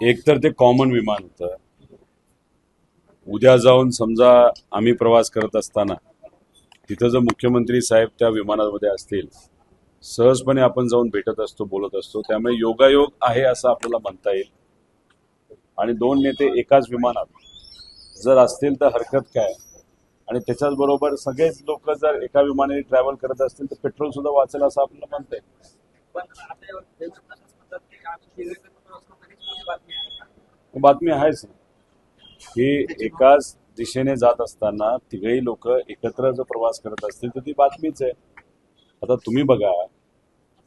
एक तर ते कॉमन विमान होतं. उद्या जाऊन समजा आम्ही प्रवास करत असताना तिथं जर मुख्यमंत्री साहेब त्या विमानामध्ये असतील, सहजपणे आपण जाऊन भेटत असतो, बोलत असतो. त्यामुळे योगायोग आहे असं आपल्याला म्हणता येईल. आणि दोन नेते एकाच विमानात जर असतील तर हरकत काय. आणि त्याच्याच बरोबर सगळेच लोक जर एका विमानाने ट्रॅव्हल करत असतील तर पेट्रोल सुद्धा वाचेल असं आपल्याला म्हणता येईल. बातमी आहेच ना की एकाच दिशेने जात असताना तिघही लोक एकत्र जर प्रवास करत असतील तर ती बातमीच आहे. आता तुम्ही बघा,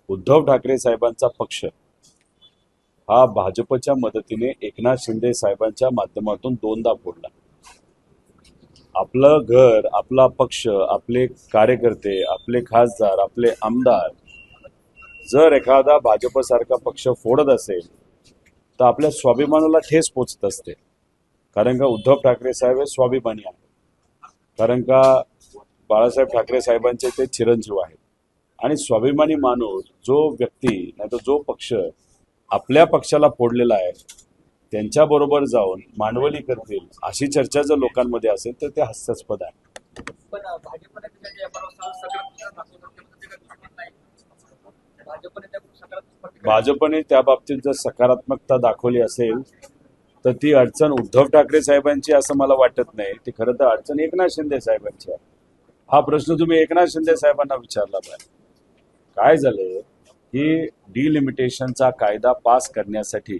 उद्धव ठाकरे साहेबांचा पक्ष हा भाजपच्या मदतीने एकनाथ शिंदे साहेबांच्या माध्यमातून दोनदा फोडला. आपलं घर, आपला पक्ष, आपले कार्यकर्ते, आपले खासदार, आपले आमदार जर एखादा भाजपसारखा पक्ष फोडत असेल तर आपल्या स्वाभिमानाला ठेस पोचत असते. कारण का उद्धव ठाकरे साहेब हे स्वाभिमानी आहेत. कारण का बाळासाहेब ठाकरे साहेबांचे ते चिरंजीव आहेत. आणि स्वाभिमानी माणूस जो व्यक्ती नाही तर जो पक्ष आपल्या पक्षाला फोडलेला आहे त्यांच्याबरोबर जाऊन मांडवली करतील अशी चर्चा जर लोकांमध्ये असेल तर ते हास्यास्पद आहे. भाजपने त्या बाबतीत जर सकारात्मकता दाखवली असेल तर ती अडचण उद्धव ठाकरे साहेबांची असं मला वाटत नाही. ती खरं तर अडचण एकनाथ शिंदे साहेबांची आहे. हा प्रश्न तुम्ही एकनाथ शिंदे साहेबांना विचारला पाहिजे. काय झालंय की डिलिमिटेशनचा कायदा पास करण्यासाठी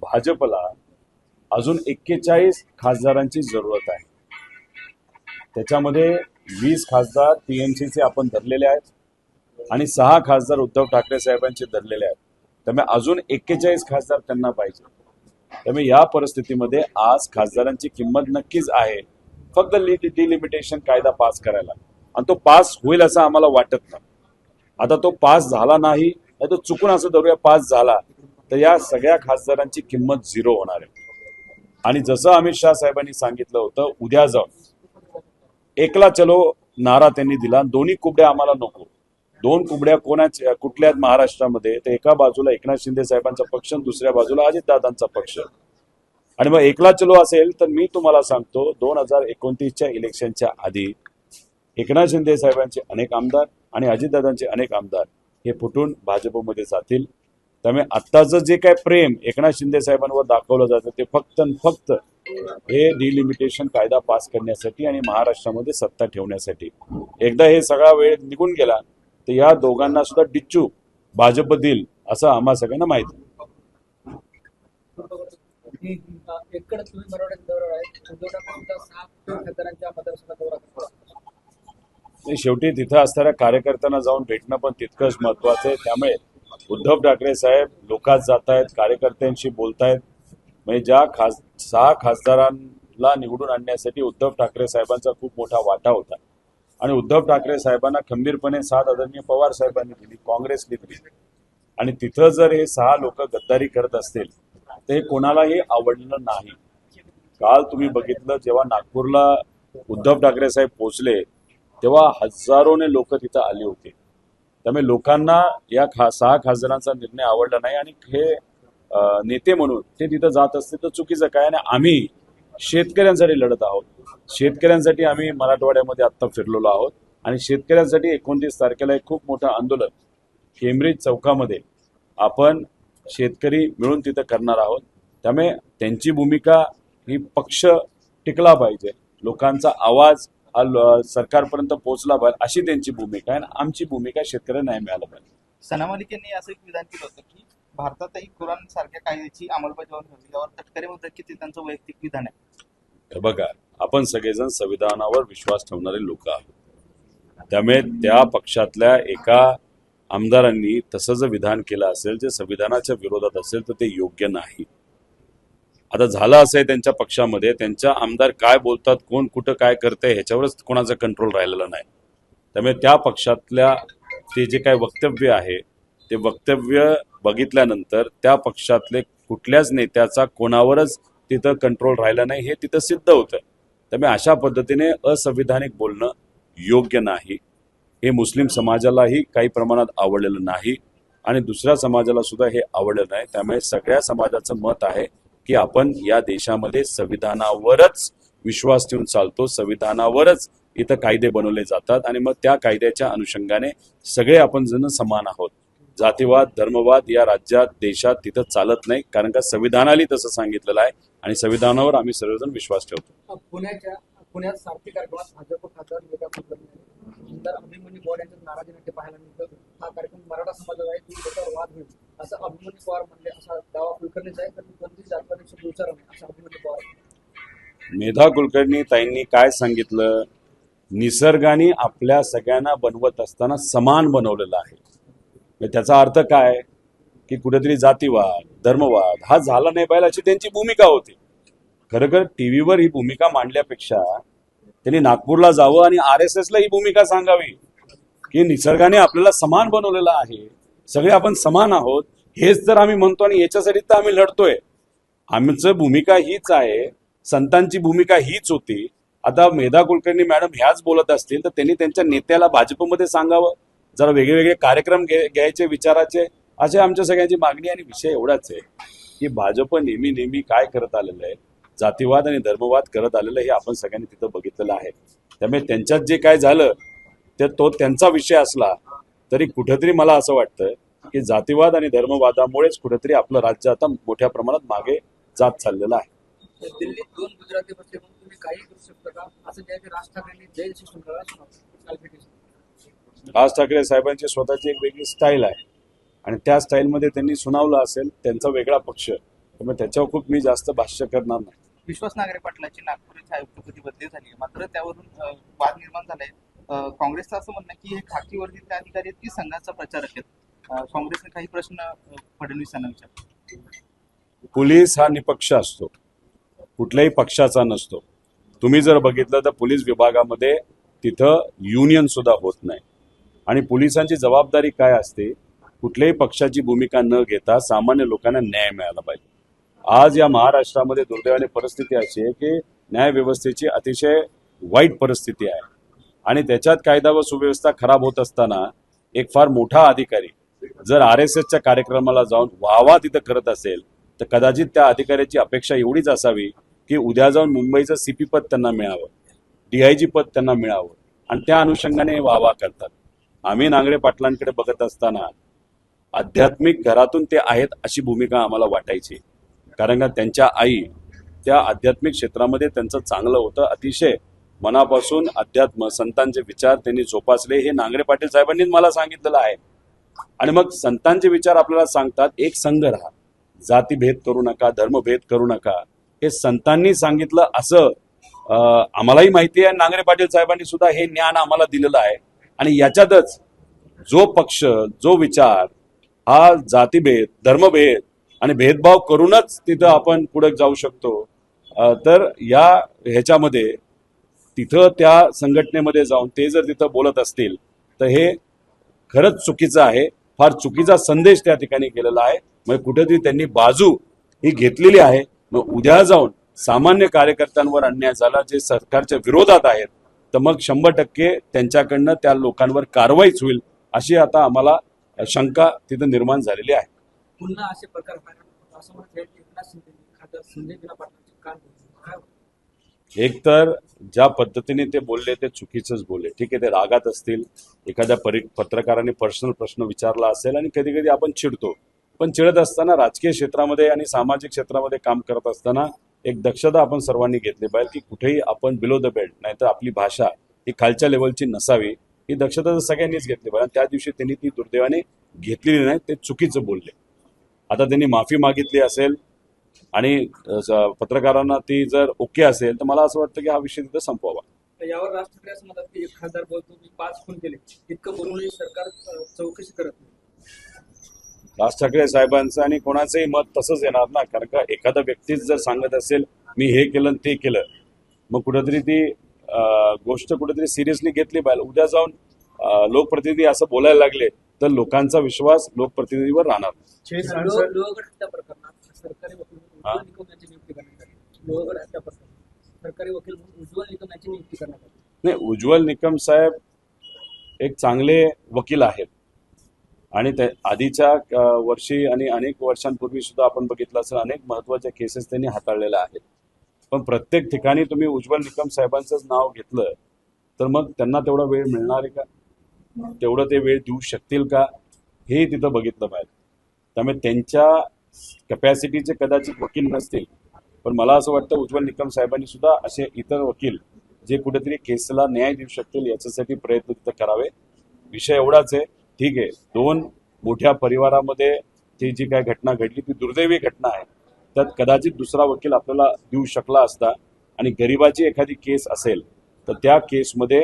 भाजपला अजून 41 खासदारांची जरूरत आहे. त्याच्यामध्ये 20 खासदार टीएमसीचे आपण धरलेले आहेत आणि 6 खासदार उद्धव ठाकरे साहेबांचे धरलेले आहेत. त्यामुळे अजून 41 खासदार त्यांना पाहिजे. त्यामुळे या परिस्थितीमध्ये आज खासदारांची किंमत नक्कीच आहे फक्त डिलिमिटेशन कायदा पास करायला. आणि तो पास होईल असं आम्हाला वाटत नाही. आता तो पास झाला नाही तर चुकून असं धरूया पास झाला तर या सगळ्या खासदारांची किंमत 0 होणार आहे. आणि जसं अमित शाह साहेबांनी सांगितलं होतं उद्या जाऊन एकला चलो नारा त्यांनी दिला. दोन्ही कुबड्या आम्हाला नको. 2 कुबड्या कोणाच्या कुठल्या महाराष्ट्रामध्ये तर एका बाजूला एकनाथ शिंदे साहेबांचा पक्ष आणि दुसऱ्या बाजूला अजितदादांचा पक्ष. आणि मग एकला चलो असेल तर मी तुम्हाला सांगतो 2029च्या इलेक्शनच्या आधी एकनाथ शिंदे साहेबांचे अनेक आमदार आणि अजितदादांचे अनेक आमदार हे फुटून भाजपमध्ये जातील. त्यामुळे आत्ताचं जे काय प्रेम एकनाथ शिंदे साहेबांवर दाखवलं जातं ते फक्त हे डिलिमिटेशन कायदा पास करण्यासाठी आणि महाराष्ट्रामध्ये सत्ता ठेवण्यासाठी. एकदा हे सगळा वेळ निघून गेला तर या दोघांना सुद्धा डिच्चू भाजप देईल असं आम्हा सगळ्यांना माहिती. शेवटी तिथं असणाऱ्या कार्यकर्त्यांना जाऊन भेटणं पण तितकंच महत्वाचं आहे. त्यामुळे उद्धव ठाकरे साहेब लोकात जात आहेत, कार्यकर्त्यांशी बोलतायत. म्हणजे ज्या 6 खासदारांना निवडून आणण्यासाठी उद्धव ठाकरे साहेबांचा खूप मोठा वाटा होता आणि उद्धव ठाकरे साहेबांना खंबीरपणे साथ आदरणीय पवार साहेबांनी दिली, काँग्रेसने दिली. आणि तिथं जर हे 6 लोक गद्दारी करत असतील तर हे कोणालाही आवडलं नाही. काल तुम्ही बघितलं जेव्हा नागपूरला उद्धव ठाकरे साहेब पोहोचले तेव्हा हजारोने लोक तिथं आले होते. त्यामुळे लोकांना या 6 खासदारांचा निर्णय आवडला नाही आणि हे नेते म्हणून ते तिथं जात असते तर चुकीचं काय. आणि आम्ही शेतकऱ्यांसाठी लढत आहोत. शेतकऱ्यांसाठी आम्ही मराठवाड्यामध्ये आत्ता फिरलेलो आहोत आणि शेतकऱ्यांसाठी 29 तारखेला एक खूप मोठं आंदोलन केम्ब्रिज चौकामध्ये आपण शेतकरी मिळून तिथं करणार आहोत. त्यामुळे त्यांची भूमिका ही पक्ष टिकला पाहिजे, लोकांचा आवाज सरकारपर्यंत पोहोचला पाहिजे अशी त्यांची भूमिका आहे. आणि आमची भूमिका शेतकऱ्यांना न्याय मिळाला पाहिजे. सना मलिक यांनी असं एक विधान केलं होतं की भारतातही कुराण सारख्या कायद्याची अंमलबजावणी होईल. यावर तटकरे म्हणतात की ते त्यांचं वैयक्तिक विधान आहे. बघा, आपण सगळेजण संविधानावर विश्वास ठेवणारे लोक आहोत. त्यामुळे त्या पक्षातल्या एका आमदारांनी तसं जर विधान केलं असेल जे संविधानाच्या विरोधात असेल तर ते योग्य नाही. आता झालं असं आहे त्यांच्या पक्षामध्ये त्यांच्या आमदार काय बोलतात, कोण कुठं काय करतंय ह्याच्यावरच कोणाचा कंट्रोल राहिलेला नाही. त्यामुळे त्या पक्षातल्या ते जे काय वक्तव्य आहे ते वक्तव्य बघितल्यानंतर त्या पक्षातले कुठल्याच नेत्याचा कोणावरच तिथं कंट्रोल राहिला नाही हे तिथं सिद्ध होतं. त्यामुळे अशा पद्धतीने असंविधानिक बोलणं योग्य नाही. हे मुस्लिम समाजालाही काही प्रमाणात आवडलेलं नाही आणि दुसऱ्या समाजाला सुद्धा हे आवडलं नाही. त्यामुळे सगळ्या समाजाचं मत आहे की आपण या देशामध्ये संविधानावरच विश्वास ठेवून चालतो, संविधानावरच इथं कायदे बनवले जातात आणि मग त्या कायद्याच्या अनुषंगाने सगळे आपण जण समान आहोत. जातीवाद धर्मवाद या राज्यात देशात तिथं चालत नाही, कारण का संविधानाने तसं सांगितलेलं आहे आणि संविधानावर आम्ही सर्वजण विश्वास ठेवतो. पुण्यात सारथी कार्यक्रमात भाजप खासदार मेधा कुलकर्णी आमदार अभिमन्यू पवार यांच्यात नाराजी नाट्य पाहायला मिळतं. हा कार्यक्रम मराठा समाजाला आहे, त्याच्यावर वाद होईल असं अभिमन्यू पवार म्हणले, असा दावा कुलकर्णीचा आहे. तर कोणतीच जातवादाची विचार नाही असं अभिमन्यू पवार. मेधा कुलकर्णी ताईंनी काय सांगितलं, निसर्गाने आपल्या सगळ्यांना बनवत असताना समान बनवलेलं आहे. म्हणजे त्याचा अर्थ काय की कुठेतरी जातीवाद धर्मवाद हा झाला नाही पाहिजे अशी त्यांची भूमिका होती. खरं टीव्हीवर ही भूमिका मांडल्यापेक्षा त्यांनी नागपूरला जावं आणि RSS ला ही भूमिका सांगावी की निसर्गाने आपल्याला समान बनवलेलं आहे, सगळे आपण समान आहोत. हेच तर आम्ही म्हणतो आणि याच्यासाठी तर आम्ही लढतोय. आमचं भूमिका हीच आहे, संतांची भूमिका हीच होती. आता मेधा कुलकर्णी मॅडम ह्याच बोलत असतील तर त्यांनी त्यांच्या नेत्याला भाजपमध्ये सांगावं, जरा वेगळे कार्यक्रम घ्यायचे विचाराचे. अशी आमच्या सगळ्यांची मागणी आणि विषय एवढाच आहे की भाजप नेहमी काय करत आलेलं आहे, जातीवाद आणि धर्मवाद करत आलेलं हे आपण सगळ्यांनी तिथं बघितलेलं आहे. त्यामुळे त्यांच्यात जे काय झालं ते तो त्यांचा विषय असला तरी कुठेतरी मला असं वाटतं की जातीवाद आणि धर्मवादामुळेच कुठेतरी आपलं राज्य आता मोठ्या प्रमाणात मागे जात चाललेलं आहे. दिल्लीत 2 गुजराती बसले म्हणून तुम्ही काही करू शकता का असं जे राज ठाकरेंनी जय शिवसेनेला सुनावलं. राज ठाकरे साहेबांची स्वतःची एक वेगळी स्टाईल आहे आणि त्या स्टाईलमध्ये त्यांनी सुनावलं असेल, त्यांचा वेगळा पक्ष, त्यामुळे त्याच्यावर खूप मी जास्त भाष्य करणार नाही. विश्वास नांगरे पाटलाची नागपूरची आयुक्तपदी बदली झाली आहे, मात्र त्यावरून वाद निर्माण झालाय. काँग्रेसचं असं म्हणणं की हे खाकी वर्दीचे अधिकारी आहेत की संघाचा प्रचारक आहेत. काँग्रेसने काही प्रश्न फडणवीसांना विचारले. पोलीस हा निपक्ष असतो, कुठल्याही पक्षाचा नसतो. तुम्ही जर बघितलं तर पोलीस विभागामध्ये तिथं युनियन सुद्धा होत नाही. आणि पोलिसांची जबाबदारी काय असते, कुठल्याही पक्षाची भूमिका न घेता सामान्य लोकांना न्याय मिळाला पाहिजे. आज या महाराष्ट्रामध्ये दुर्दैवाने परिस्थिती अशी आहे की न्यायव्यवस्थेची अतिशय वाईट परिस्थिती आहे आणि त्याच्यात कायदा व सुव्यवस्था खराब होत असताना एक फार मोठा अधिकारी जर RSSच्या कार्यक्रमाला जाऊन वाहवा तिथं करत असेल तर कदाचित त्या अधिकाऱ्याची अपेक्षा एवढीच असावी की उद्या जाऊन मुंबईचं CP पद त्यांना मिळावं, DIG पद त्यांना मिळावं आणि त्या अनुषंगाने वाहवा करतात. आम्ही नांगरे पाटलांकडे बघत असताना आध्यात्मिक घरातून ते आहेत अशी भूमिका आम्हाला वाटायची, कारण का त्यांच्या आई त्या आध्यात्मिक क्षेत्रामध्ये त्यांचं चांगलं होतं. अतिशय मनापासून अध्यात्म संतांचे विचार त्यांनी जोपासले हे नांगरे पाटील साहेबांनीच मला सांगितलेलं आहे. आणि मग संतांचे विचार आपल्याला सांगतात एक संघ राहा, जातीभेद करू नका, धर्मभेद करू नका, हे संतांनी सांगितलं असं आम्हालाही माहिती आहे. नांगरे पाटील साहेबांनी सुद्धा हे ज्ञान आम्हाला दिलेलं आहे आणि याच्यातच जो पक्ष जो विचार हा जातीभेद धर्मभेद आणि भेदभाव करूनच तिथं आपण पुढे जाऊ शकतो, तर या ह्याच्यामध्ये तिथं त्या संघटनेमध्ये जाऊन ते जर तिथं बोलत असतील तर हे खरंच चुकीचं आहे. फार चुकीचा संदेश त्या ठिकाणी केलेला आहे. मग कुठेतरी त्यांनी बाजू ही घेतलेली आहे. मग उद्या जाऊन सामान्य कार्यकर्त्यांवर अन्याय झाला जे सरकारच्या विरोधात आहेत तर मग 100% त्यांच्याकडनं त्या लोकांवर कारवाईच होईल अशी आता आम्हाला शंका तिथं निर्माण झालेली आहे. पुन्हा असे प्रकार पाहायला असं म्हणत एकनाथ शिंदे खासदार संजय दिना पाटलांचे कान काय एक तर ज्या पद्धतीने ते बोलले ते चुकीचंच बोलले. ठीक आहे, ते रागात असतील, एखाद्या पत्रकाराने पर्सनल प्रश्न विचारला असेल आणि कधी कधी आपण चिडतो, पण चिडत असताना राजकीय क्षेत्रामध्ये आणि सामाजिक क्षेत्रामध्ये काम करत असताना एक दक्षता आपण सर्वांनी घेतली पाहिजे की कुठेही आपण बिलो द बेल्ट नाहीतर आपली भाषा ही खालच्या लेवलची नसावी, ही दक्षता तर सगळ्यांनीच घेतली पाहिजे. त्या दिवशी त्यांनी ती दुर्दैवाने घेतलेली नाही, ते चुकीचं बोलले. आता त्यांनी माफी मागितली असेल आणि पत्रकारांना ती जर ओके असेल तर मला असं वाटतं की हा विषय तिथं संपवावा. यावर राज ठाकरे असं म्हणतात की एक खासदार बोलतो मी 5 खून केले, इतकं बोलूनही सरकार चौकशी करत नाही. राज ठाकरे साहेबांचं आणि कोणाचंही मत तसंच येणार ना, कारण का एखादा व्यक्तीच जर सांगत असेल मी हे केलं ते केलं, मग कुठेतरी ती गोष्ट कुठेतरी सिरियसली घेतली पाहिजे. उद्या जाऊन लोकप्रतिनिधी असं बोलायला लागले तर लोकांचा विश्वास लोकप्रतिनिधीवर राहणार. लोहगड हत्या प्रकरणात सरकारी वकील उज्ज्वल निकम यांची नियुक्ती करण्यात आली. लोहगड हत्या प्रकरणात सरकारी वकील म्हणून उज्ज्वल निकम यांची नियुक्ती करण्यात आली. नाही, उज्ज्वल निकम साहेब एक चांगले वकील आहेत आणि त्या आधीच्या वर्षी आणि अनेक वर्षांपूर्वी सुद्धा आपण बघितलं असेल अनेक महत्वाच्या केसेस त्यांनी हाताळलेल्या आहेत. पण प्रत्येक ठिकाणी तुम्ही उज्ज्वल निकम साहेबांचंच नाव घेतलं तर मग त्यांना तेवढा वेळ मिळणार आहे का, तेवढं ते वेळ देऊ शकतील का, हे तिथं बघितलं पाहिजे. त्यामुळे त्यांच्या कॅपॅसिटीचे कदाचित वकील नसतील, पण मला असं वाटतं उज्ज्वल निकम साहेबांनी सुद्धा असे इतर वकील जे कुठेतरी केसला न्याय देऊ शकतील याच्यासाठी प्रयत्न तिथं करावे. विषय एवढाच आहे, ठीक आहे, दोन मोठ्या परिवारामध्ये ती जी काय घटना घडली ती दुर्दैवी घटना आहे, त्यात कदाचित दुसरा वकील आपल्याला देऊ शकला असता आणि गरिबाची एखादी केस असेल तर त्या केसमध्ये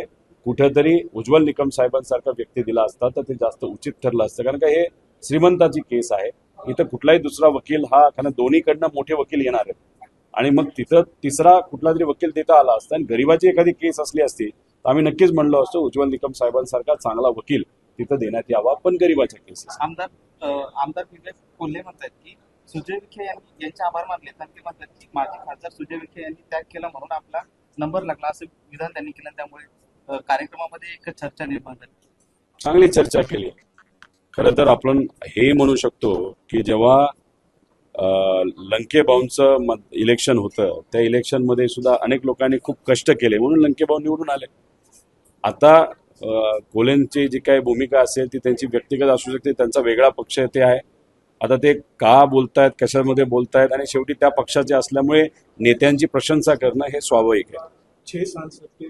कुठेतरी उज्ज्वल निकम साहेबांसारखा व्यक्ती दिला असता तर ते जास्त उचित ठरलं असतं. कारण का हे श्रीमंताची केस आहे, इथं कुठलाही दुसरा वकील हा, कारण दोन्हीकडनं मोठे वकील येणार आहेत आणि मग तिथं तिसरा कुठला तरी वकील देता आला असता आणि गरिबाची एखादी केस असली असती तर आम्ही नक्कीच म्हणलो असतो उज्ज्वल निकम साहेबांसारखा चांगला वकील तिथं देण्यात यावा, पण गरिबाच्या केसेस. आमदार निलेश कोल्हे म्हणतात की सुजय विखे यांचे आभार मानले आणि ते म्हणतात की माजी खासदार सुजय विखे यांनी त्याग केला म्हणून आपला नंबर लागला, असं विधान त्यांनी केलं. त्यामुळे कार्यक्रमामध्ये एक चर्चा निर्माण झाली. चांगली चर्चा केली. खरं तर आपण हे म्हणू शकतो की जेव्हा लंकेबाऊंचं इलेक्शन होतं त्या इलेक्शनमध्ये सुद्धा अनेक लोकांनी खूप कष्ट केले म्हणून लंकेबाऊ निवडून आले. आता कोल्हेंची जी काही भूमिका असेल ती त्यांची व्यक्तिगत असू शकते, त्यांचा वेगळा पक्ष ते आहे. आता ते का बोलतायत, कशामध्ये बोलतायत आणि शेवटी त्या पक्षाचे असल्यामुळे नेत्यांची प्रशंसा करणं हे स्वाभाविक है. 6 सांसद के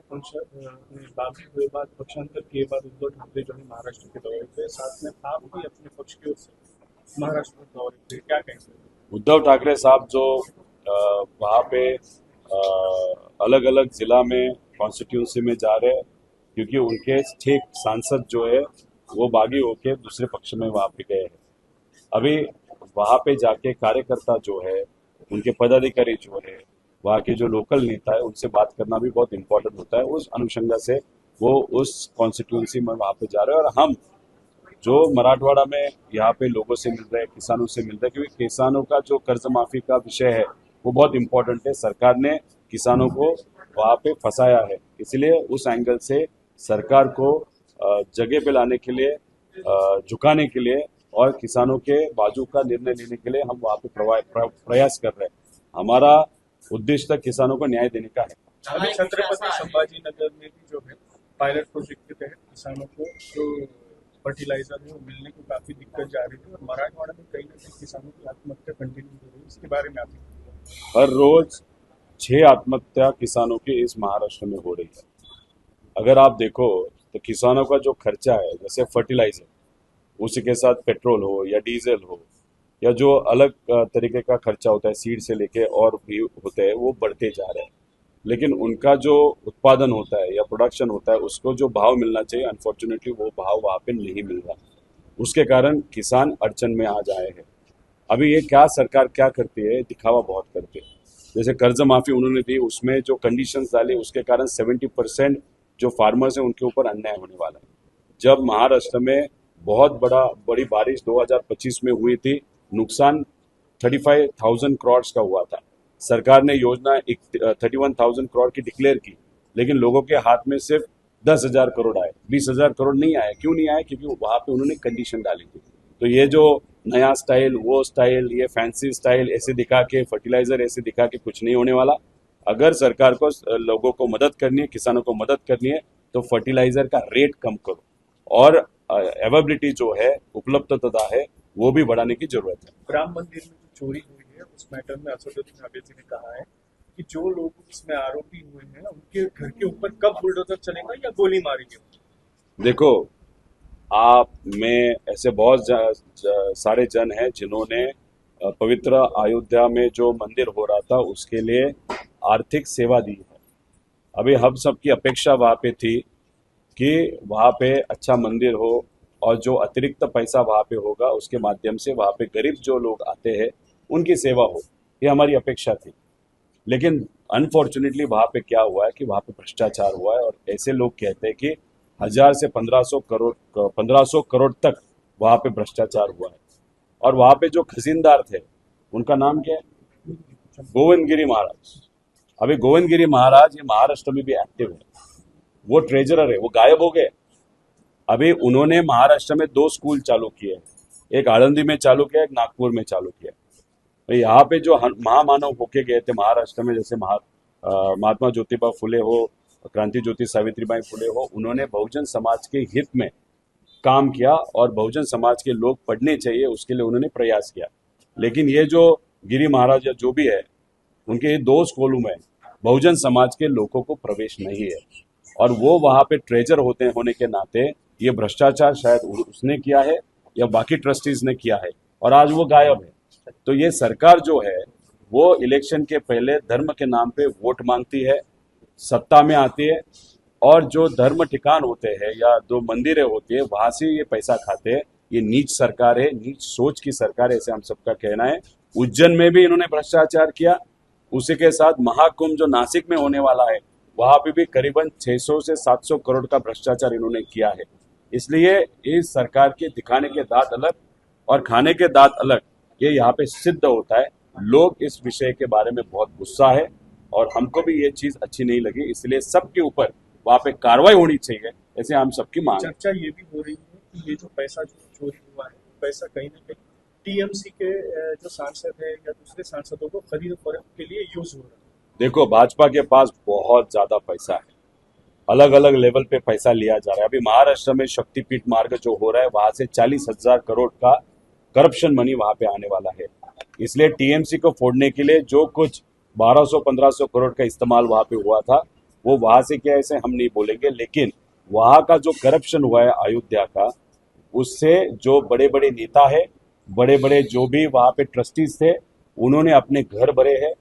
बागी हुए बाद पक्षांतर किए बाद उद्धव ठाकरे जो है महाराष्ट्र के दौरे पे, साथ में आप भी अपने पक्ष की ओर से महाराष्ट्र दौरे पे, क्या कहेंगे? उद्धव ठाकरे साहब जो वहाँ पे अलग अलग जिला में कॉन्स्टिट्यूंसी में जा रहे हैं क्योंकि उनके 6 सांसद जो है वो बागी होके दूसरे पक्ष में वहाँ पे गए हैं. अभी वहाँ पे जाके कार्यकर्ता जो है, उनके पदाधिकारी जो है, वहाँ के जो लोकल नेता है उनसे बात करना भी बहुत इम्पोर्टेंट होता है. उस अनुषंगा से वो उस कॉन्स्टिट्यूंसी में वहाँ पे जा रहे हैं और हम जो मराठवाड़ा में यहाँ पे लोगों से मिल रहे हैं, किसानों से मिल रहे हैं, क्योंकि किसानों का जो कर्ज माफी का विषय है वो बहुत इम्पोर्टेंट है. सरकार ने किसानों को वहाँ पे फंसाया है, इसलिए उस एंगल से सरकार को जगह पे लाने के लिए, झुकाने के लिए और किसानों के बाजू का निर्णय लेने के लिए हम वहाँ पे प्रयास कर रहे हैं. हमारा उद्देश्य किसानों को न्याय देने का है. अभी छत्रपति संभाजीनगर में भी जो है पायलट प्रोजेक्ट के तहत किसानों को जो फर्टिलाइजर है वो मिलने को काफी दिक्कत जा रही थी और मराठवाड़ा में कहीं ना कहीं किसानों की आत्महत्या कंटिन्यू हो रही है, इसके बारे में आप हर रोज 6 आत्महत्या किसानों की इस महाराष्ट्र में हो रही है. अगर आप देखो तो किसानों का जो खर्चा है, जैसे फर्टिलाइजर, उसी के साथ पेट्रोल हो या डीजल हो या जो अलग तरीके का खर्चा होता है सीड से लेके और भी होते हैं, वो बढ़ते जा रहे हैं. लेकिन उनका जो उत्पादन होता है या प्रोडक्शन होता है उसको जो भाव मिलना चाहिए, अनफॉर्चुनेटली वो भाव वहाँ पे नहीं मिल रहा. उसके कारण किसान अड़चन में आज आए हैं. अभी ये क्या सरकार क्या करती है, दिखावा बहुत करती है. जैसे कर्ज माफी उन्होंने दी, उसमें जो कंडीशंस डाली उसके कारण 70% जो फार्मर्स हैं उनके ऊपर अन्याय होने वाला है. जब महाराष्ट्र में बहुत बड़ी बारिश 2025 में हुई थी, नुकसान 35,000 करोड़ का हुआ था. सरकार ने योजना 31,000 करोड़ की डिक्लेयर की, लेकिन लोगों के हाथ में सिर्फ 10,000 करोड़ आए, 20,000 करोड़ नहीं आए. क्यों नहीं आए? क्योंकि वहां पे उन्होंने कंडीशन डाली थी. तो ये जो नया स्टाइल, वो स्टाइल, ये फैंसी स्टाइल ऐसे दिखा के, फर्टिलाइजर ऐसे दिखा के कुछ नहीं होने वाला. अगर सरकार को लोगों को मदद करनी है, किसानों को मदद करनी है तो फर्टिलाइजर का रेट कम करो और अवेलेबिलिटी जो है, उपलब्धता है, वो भी बढ़ाने की जरूरत है. राम मंदिर में जो चोरी हुई है उस मैटर में असदुद्दीन अवैसी ने कहा है कि जो लोग इसमें आरोपी हुए हैं उनके घर के ऊपर कब बुलडोजर चलेगा या गोली मारेंगे. देखो, आप में ऐसे बहुत सारे जन हैं जिन्होंने पवित्र अयोध्या में जो मंदिर हो रहा था उसके लिए आर्थिक सेवा दी है. अभी हम सबकी अपेक्षा वहाँ पे थी कि वहाँ पे अच्छा मंदिर हो और जो अतिरिक्त पैसा वहाँ पे होगा उसके माध्यम से वहाँ पे गरीब जो लोग आते हैं उनकी सेवा हो, ये हमारी अपेक्षा थी. लेकिन अनफॉर्चुनेटली वहाँ पे क्या हुआ है कि वहाँ पे भ्रष्टाचार हुआ है और ऐसे लोग कहते हैं कि 1000 से 1500 करोड़ तक वहाँ पे भ्रष्टाचार हुआ है. और वहाँ पे जो खजीनदार थे उनका नाम क्या है? गोविंद गिरी महाराज. अभी गोविंद गिरी महाराज ये महाराष्ट्र में भी एक्टिव है, वो ट्रेजरर है, वो गायब हो गए. अभी उन्होंने महाराष्ट्र में 2 स्कूल चालू किए, एक आळंदी में चालू किया, एक नागपुर में चालू किया। तो यहाँ पे जो महामानव होके गए थे महाराष्ट्र में, जैसे महात्मा ज्योतिबा फुले हो, क्रांति ज्योति सावित्रीबाई फुले हो, उन्होंने बहुजन समाज के हित में काम किया और बहुजन समाज के लोग पढ़ने चाहिए उसके लिए उन्होंने प्रयास किया। लेकिन ये जो गिरी महाराज या जो भी है, उनके 2 स्कूलों में बहुजन समाज के लोगों को प्रवेश नहीं है और वो वहाँ पे ट्रेजर होने के नाते ये भ्रष्टाचार शायद उसने किया है या बाकी ट्रस्टीज ने किया है और आज वो गायब है। तो ये सरकार जो है वो इलेक्शन के पहले धर्म के नाम पे वोट मांगती है, सत्ता में आती है और जो धर्म ठिकान होते हैं या जो मंदिरें होती है वहां से ये पैसा खाते हैं। ये नीच सरकार है, नीच सोच की सरकार है, ऐसे हम सबका कहना है। उज्जैन में भी इन्होंने भ्रष्टाचार किया, उसी के साथ महाकुंभ जो नासिक में होने वाला है वहां पे भी करीबन 600 से 700 करोड़ का भ्रष्टाचार इन्होंने किया है। इसलिए इस सरकार के दिखाने के दांत अलग और खाने के दांत अलग, ये यहाँ पे सिद्ध होता है। लोग इस विषय के बारे में बहुत गुस्सा है और हमको भी ये चीज अच्छी नहीं लगी, इसलिए सबके ऊपर वहाँ पे कार्रवाई होनी चाहिए, ऐसे हम सबकी मांग है। चर्चा ये भी हो रही है कि ये जो पैसा जो चोरी हुआ है, पैसा कहीं ना कहीं टीएमसी के जो सांसद है या दूसरे सांसदों को खरीद फरोख्त के लिए यूज हो रहा है। देखो, भाजपा के पास बहुत ज्यादा पैसा है, अलग अलग लेवल पे पैसा लिया जा रहा है। अभी महाराष्ट्र में शक्तिपीठ मार्ग जो हो रहा है वहां से 40,000 करोड़ का करप्शन मनी वहां पे आने वाला है। इसलिए टीएमसी को फोड़ने के लिए जो कुछ 1200-1500 करोड़ का इस्तेमाल वहां पे हुआ था वो वहां से किया, ऐसे हम नहीं बोलेंगे, लेकिन वहां का जो करप्शन हुआ है अयोध्या का, उससे जो बड़े बड़े नेता है, बड़े बड़े जो भी वहां पे ट्रस्टीज थे, उन्होंने अपने घर भरे हैं,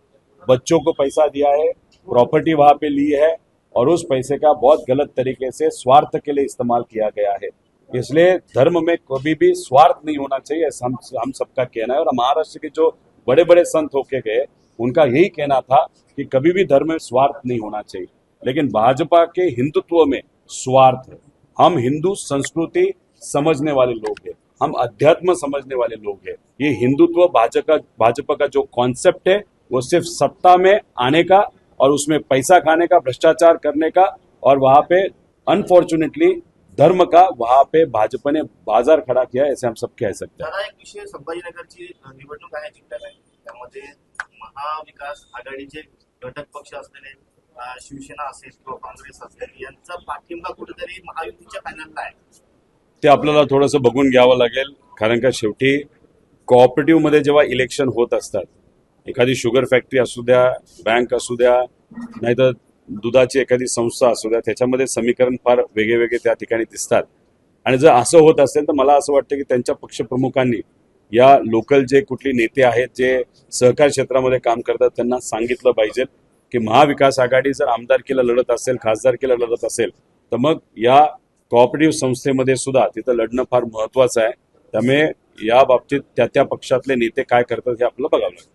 बच्चों को पैसा दिया है, प्रॉपर्टी वहां पे ली है और उस पैसे का बहुत गलत तरीके से स्वार्थ के लिए इस्तेमाल किया गया है। इसलिए धर्म में कभी भी स्वार्थ नहीं होना चाहिए, ऐसा हम सबका कहना है। और महाराष्ट्र के जो बड़े बड़े संत होके गए उनका यही कहना था कि कभी भी धर्म में स्वार्थ नहीं होना चाहिए। लेकिन भाजपा के हिंदुत्व में स्वार्थ है। हम हिंदू संस्कृति समझने वाले लोग हैं, हम अध्यात्म समझने वाले लोग हैं। ये हिंदुत्व भाजपा का जो कॉन्सेप्ट है वो सिर्फ सत्ता में आने का और उसमें पैसा खाने का, भ्रष्टाचार करने का और वहां पे अनफॉर्च्युनेटली धर्म का वहां पे भाजपा ने बाजार खड़ा किया है, ऐसे हम सब कह सकते हैं। दादा, एक विषय संभाजीनगरची निवडणूक आहे जिंकणार आहे, त्यामध्ये महाविकास आघाडीचे घटक पक्ष असलेले शिवसेना असेल किंवा काँग्रेस असेल यांचा पाठिंबा कुठेतरी महायुतीच्या पॅनलला आहे. ते आपल्याला थोडंसं बघून घ्यावं लागेल, कारण का शेवटी कोऑपरेटिव्ह मध्ये जेव्हा इलेक्शन होत असतात, एखादी शुगर फॅक्टरी असू द्या, बँक असू द्या, नाहीतर दुधाची एखादी संस्था असू द्या, त्याच्यामध्ये समीकरण फार वेगळे वेगळे त्या ठिकाणी दिसतात। आणि जर असं होत असेल तर मला असं वाटतं की त्यांच्या पक्षप्रमुखांनी या लोकल जे कुठले नेते आहेत जे सहकार क्षेत्रामध्ये काम करतात त्यांना सांगितलं पाहिजे की महाविकास आघाडी जर आमदारकीला लढत असेल, खासदारकीला लढत असेल, तर मग या कोऑपरेटिव्ह संस्थेमध्ये सुद्धा तिथं लढणं फार महत्वाचं आहे। त्यामुळे या बाबतीत त्या पक्षातले नेते काय करतात हे आपल्याला बघावं लागेल।